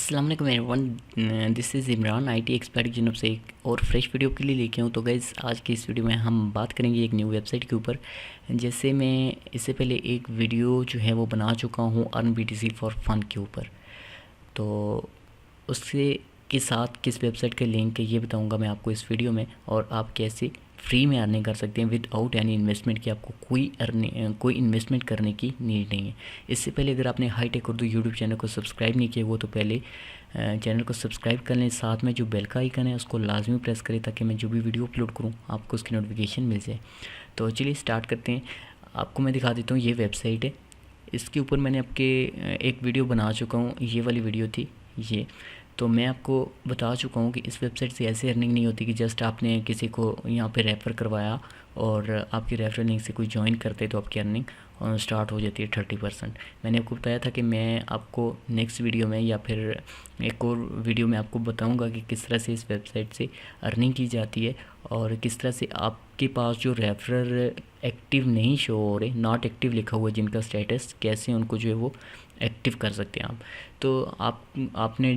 अस्सलाम वालेकुम everyone, this is Imran IT expert की जनब से एक और फ्रेश वीडियो के लिए लेके हूँ। तो गाइज़ आज की इस वीडियो में हम बात करेंगे एक न्यू वेबसाइट के ऊपर। जैसे मैं इससे पहले एक वीडियो जो है वो बना चुका हूँ अर्न BTC फॉर फन के ऊपर। तो उससे के साथ किस वेबसाइट का लिंक है ये बताऊंगा मैं आपको इस वीडियो में, और आप कैसे फ्री में अर्निंग कर सकते हैं विदाउट एनी इन्वेस्टमेंट की। आपको कोई इन्वेस्टमेंट करने की नीड नहीं है। इससे पहले अगर आपने high tech Urdu YouTube channel को सब्सक्राइब नहीं किया वो तो पहले चैनल को सब्सक्राइब कर लें, साथ में जो बेल का आइकन है उसको लाजमी प्रेस करें ताकि मैं जो भी वीडियो अपलोड करूँ आपको उसकी नोटिफिकेशन मिल जाए। तो चलिए स्टार्ट करते हैं। आपको मैं दिखा देता हूँ, ये वेबसाइट है। इसके ऊपर मैंने आपके एक वीडियो बना चुका हूँ, ये वाली वीडियो थी ये। तो मैं आपको बता चुका हूँ कि इस वेबसाइट से ऐसे अर्निंग नहीं होती कि जस्ट आपने किसी को यहाँ पे रेफ़र करवाया और आपकी रेफरल लिंक से कोई ज्वाइन करते तो आपकी अर्निंग स्टार्ट हो जाती है 30%। मैंने आपको बताया था कि मैं आपको नेक्स्ट वीडियो में या फिर एक और वीडियो में आपको बताऊंगा कि किस तरह से इस वेबसाइट से अर्निंग की जाती है और किस तरह से आपके पास जो रेफरल एक्टिव नहीं शो हो रहे, नॉट एक्टिव लिखा हुआ है जिनका स्टेटस, कैसे उनको जो है वो एक्टिव कर सकते हैं आप। तो आपने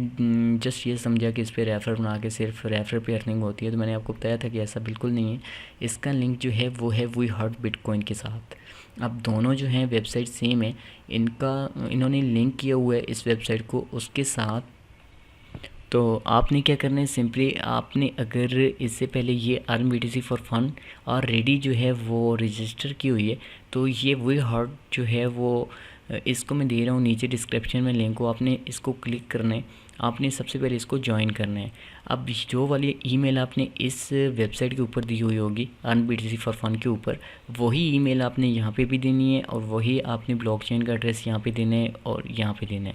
जस्ट ये समझा कि इस पर रेफ़र बना के सिर्फ रेफ़र पे अर्निंग होती है, तो मैंने आपको बताया था कि ऐसा बिल्कुल नहीं है। इसका लिंक जो है वो है वी हर्ट बिटकॉइन के साथ। अब दोनों जो हैं वेबसाइट सेम है, इन्होंने लिंक किया हुआ है इस वेबसाइट को उसके साथ। तो आपने क्या करना है, सिंपली आपने अगर इससे पहले ये earn BTC for fun already जो है वो रजिस्टर की हुई है तो ये वी हार्ट जो है वो इसको मैं दे रहा हूँ नीचे डिस्क्रिप्शन में लिंक को, आपने इसको क्लिक करना है। आपने सबसे पहले इसको ज्वाइन करना है। अब जो वाली ईमेल आपने इस वेबसाइट के ऊपर दी हुई होगी अर्न BTC फॉर फन के ऊपर, वही ईमेल आपने यहाँ पे भी देनी है और वही आपने ब्लॉकचेन का एड्रेस यहाँ पे देना है और यहाँ पे देना है।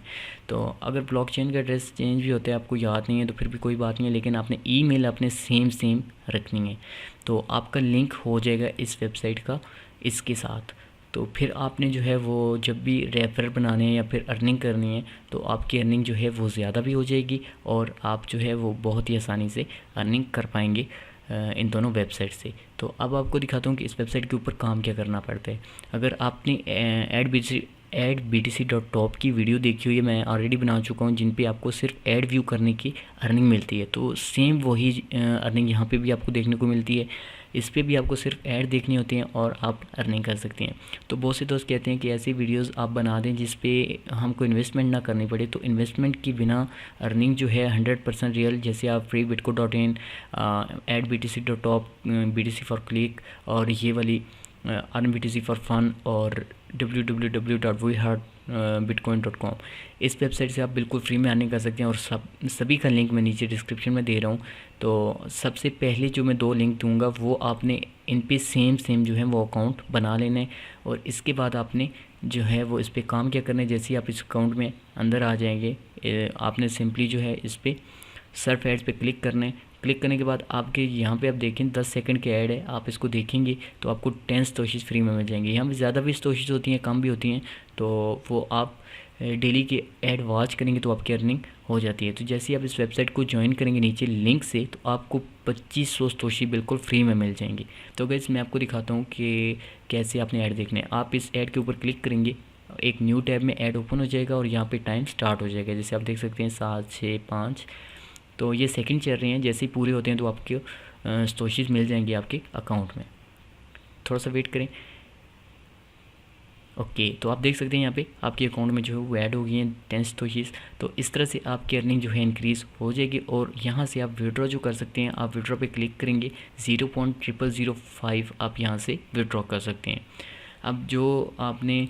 तो अगर ब्लॉकचेन का एड्रेस चेंज भी होता है आपको याद नहीं है तो फिर भी कोई बात नहीं है, लेकिन आपने ईमेल अपने सेम रखनी है। तो आपका लिंक हो जाएगा इस वेबसाइट का इसके साथ। तो फिर आपने जो है वो जब भी रेफर बनाने हैं या फिर अर्निंग करनी है तो आपकी अर्निंग जो है वो ज़्यादा भी हो जाएगी और आप जो है वो बहुत ही आसानी से अर्निंग कर पाएंगे इन दोनों वेबसाइट से। तो अब आपको दिखाता हूँ कि इस वेबसाइट के ऊपर काम क्या करना पड़ता है। अगर आपने ऐड BTC.top की वीडियो देखी हुई है, मैं ऑलरेडी बना चुका हूँ, जिन पे आपको सिर्फ ऐड व्यू करने की अर्निंग मिलती है। तो सेम वही अर्निंग यहाँ पे भी आपको देखने को मिलती है। इस पे भी आपको सिर्फ ऐड देखनी होती हैं और आप अर्निंग कर सकते हैं। तो बहुत से दोस्त कहते हैं कि ऐसी वीडियोस आप बना दें जिस पे हमको इन्वेस्टमेंट ना करनी पड़े। तो इन्वेस्टमेंट की बिना अर्निंग जो है 100% रियल, जैसे आप freebitco.in, add BTC.top, BTC for click और ये वाली अर्न BTC फॉर फन और www.weheartbitcoin.com, इस वेबसाइट से आप बिल्कुल फ्री में अर्निंग कर सकते हैं। और सभी का लिंक मैं नीचे डिस्क्रिप्शन में दे रहा हूँ। तो सबसे पहले जो मैं 2 लिंक दूंगा वो आपने इन पे सेम जो है वो अकाउंट बना लेना है और इसके बाद आपने जो है वो इस पर काम क्या करना है। जैसे ही आप इस अकाउंट में अंदर आ जाएंगे आपने सिंपली जो है इस पर सर्फ एड्स पे क्लिक करना है। क्लिक करने के बाद आपके यहाँ पे आप देखें 10 सेकंड के ऐड है, आप इसको देखेंगे तो आपको 10 स्टोशीज़ फ्री में मिल जाएंगे। यहाँ पे ज़्यादा भी स्टोशीज़ होती हैं, कम भी होती हैं, तो वो आप डेली के ऐड वॉच करेंगे तो आपकी अर्निंग हो जाती है। तो जैसे ही आप इस वेबसाइट को ज्वाइन करेंगे नीचे लिंक से तो आपको 2500 स्टोशी बिल्कुल फ्री में मिल जाएंगी। तो गाइस मैं आपको दिखाता हूँ कि कैसे आपने ऐड देखने हैं। आप इस ऐड के ऊपर क्लिक करेंगे, एक न्यू टैब में ऐड ओपन हो जाएगा और यहाँ पर टाइम स्टार्ट हो जाएगा। जैसे आप देख सकते हैं 7, 6, 5, तो ये सेकंड चल रहे हैं। जैसे ही पूरे होते हैं तो आपके स्टोशीज़ मिल जाएंगे आपके अकाउंट में। थोड़ा सा वेट करें। ओके, तो आप देख सकते हैं यहाँ पे आपके अकाउंट में जो है वो ऐड हो गई हैं 10 स्टोशीज़। तो इस तरह से आपकी अर्निंग जो है इंक्रीज़ हो जाएगी और यहाँ से आप विड्रॉ जो कर सकते हैं, आप विड्रॉ पे क्लिक करेंगे 0.0005 आप यहाँ से विड्रॉ कर सकते हैं। अब जो आपने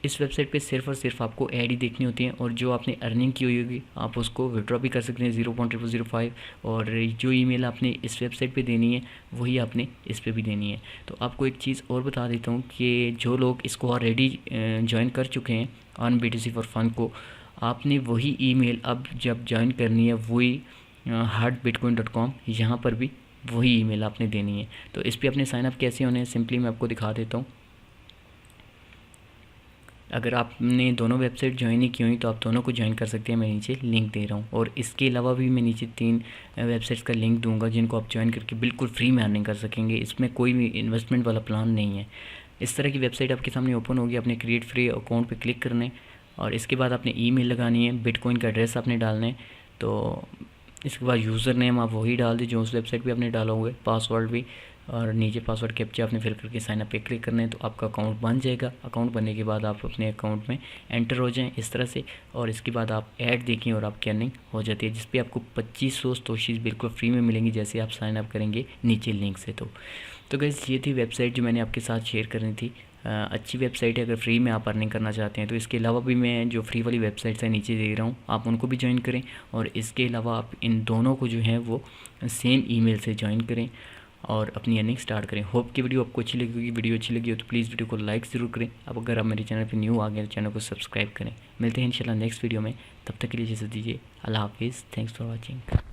इस वेबसाइट पे सिर्फ और सिर्फ आपको ऐड ही देखनी होती है और जो आपने अर्निंग की हुई होगी आप उसको विड्रॉ भी कर सकते हैं 0.0005। और जो ईमेल आपने इस वेबसाइट पे देनी है वही आपने इस पे भी देनी है। तो आपको एक चीज़ और बता देता हूँ कि जो लोग इसको ऑलरेडी ज्वाइन कर चुके हैं अर्न BTC फॉर फन को, आपने वही ईमेल अब जब ज्वाइन करनी है वही heartbitcoin.com, यहाँ पर भी वही ईमेल आपने देनी है। तो इस पर अपने साइनअप कैसे होने हैं सिंपली मैं आपको दिखा देता हूँ। अगर आपने दोनों वेबसाइट ज्वाइन नहीं की हुई तो आप दोनों को ज्वाइन कर सकते हैं, मैं नीचे लिंक दे रहा हूँ। और इसके अलावा भी मैं नीचे 3 वेबसाइट्स का लिंक दूंगा जिनको आप ज्वाइन करके बिल्कुल फ्री में अर्निंग कर सकेंगे। इसमें कोई भी इन्वेस्टमेंट वाला प्लान नहीं है। इस तरह की वेबसाइट आपके सामने ओपन होगी, आपने क्रिएट फ्री अकाउंट पे क्लिक करना है और इसके बाद आपने ईमेल लगानी है, बिटकॉइन का एड्रेस आपने डालना है। तो इसके बाद यूज़र नेम आप वही डाल दीजिए जो उस वेबसाइट पे आपने डाला हुआ है, पासवर्ड भी, और नीचे पासवर्ड कैप्चा आपने फिल करके साइन अप पे क्लिक करना है। तो आपका अकाउंट बन जाएगा। अकाउंट बनने के बाद आप अपने अकाउंट में एंटर हो जाएं इस तरह से, और इसके बाद आप ऐड देखिए और आपकी अर्निंग हो जाती है, जिस पे आपको 2500 तोशीज़ बिल्कुल फ्री में मिलेंगी जैसे आप साइन अप करेंगे नीचे लिंक से। तो गाइस ये थी वेबसाइट जो मैंने आपके साथ शेयर करनी थी। अच्छी वेबसाइट है, अगर फ्री में आप अर्निंग करना चाहते हैं तो। इसके अलावा भी मैं जो फ्री वाली वेबसाइट्स हैं नीचे दे रहा हूँ, आप उनको भी ज्वाइन करें, और इसके अलावा आप इन दोनों को जो है वो सेम ईमेल से ज्वाइन करें और अपनी अर्निंग स्टार्ट करें। होप की वीडियो आपको अच्छी लगी होगी। वीडियो अच्छी लगी हो तो प्लीज़ वीडियो को लाइक ज़रूर करें। अब अगर आप मेरे चैनल पर न्यू आ गए तो चैनल को सब्सक्राइब करें। मिलते हैं इंशाल्लाह नेक्स्ट वीडियो में, तब तक के लिए इजाज़त दीजिए। अल्लाह हाफिज़, थैंक्स फॉर वॉचिंग।